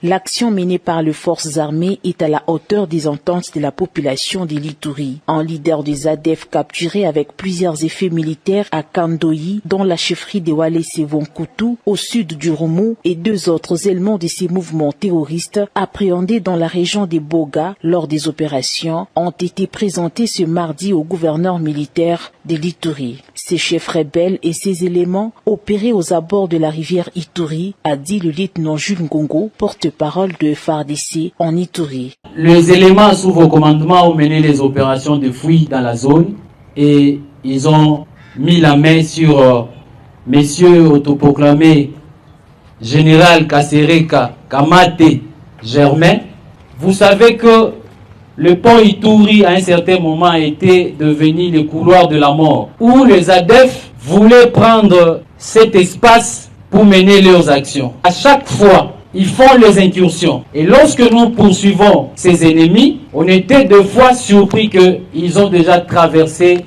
L'action menée par les forces armées est à la hauteur des attentes de la population de l'Ituri. Un leader des ADF capturé avec plusieurs effets militaires à Kandoyi, dans la chefferie de Walese-Vonkutu, au sud du Romo, et 2 autres éléments de ces mouvements terroristes appréhendés dans la région des Boga lors des opérations ont été présentés ce mardi au gouverneur militaire de l'Ituri. Ces chefs rebelles et ces éléments opéraient aux abords de la rivière Ituri, a dit le lieutenant Jules Ngongo, porte-parole de FARDC en Ituri. Les éléments sous vos commandements ont mené les opérations de fouilles dans la zone et ils ont mis la main sur messieurs autoproclamés Général Kasereka Kamate Germain. Vous savez que le pont Ituri, à un certain moment, était devenu le couloir de la mort, où les ADF voulaient prendre cet espace pour mener leurs actions. À chaque fois, ils font les incursions. Et lorsque nous poursuivons ces ennemis, on était 2 fois surpris qu'ils ont déjà traversé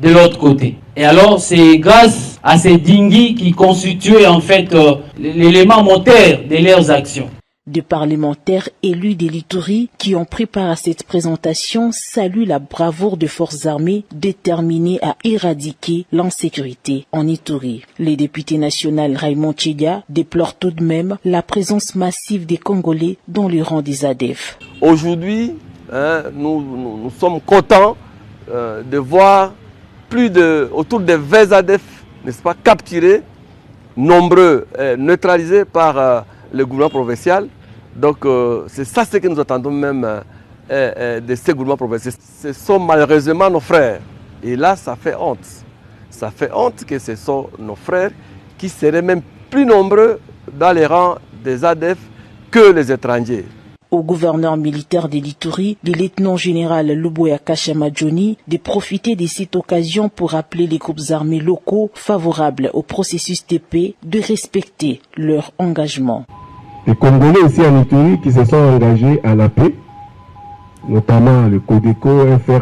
de l'autre côté. Et alors, c'est grâce à ces dinghies qui constituaient en fait l'élément moteur de leurs actions. Des parlementaires élus de l'Ituri qui ont pris part à cette présentation saluent la bravoure des forces armées déterminées à éradiquer l'insécurité en Ituri. Les députés nationaux Raymond Tchedia déplorent tout de même la présence massive des Congolais dans les rangs des ADF. Aujourd'hui, nous sommes contents de voir autour de 20 ADF, n'est-ce pas, capturés, nombreux, neutralisés par le gouvernement provincial. Donc c'est ça ce que nous attendons même de ces gouvernements provinciaux. Ce sont malheureusement nos frères. Et là, ça fait honte. Ça fait honte que ce sont nos frères qui seraient même plus nombreux dans les rangs des ADF que les étrangers. Au gouverneur militaire de l'Ituri, le lieutenant-général Luboya Kashamadjoni, de profiter de cette occasion pour rappeler les groupes armés locaux favorables au processus de paix de respecter leur engagement. Les Congolais aussi en Ituri qui se sont engagés à la paix, notamment le CODECO, FR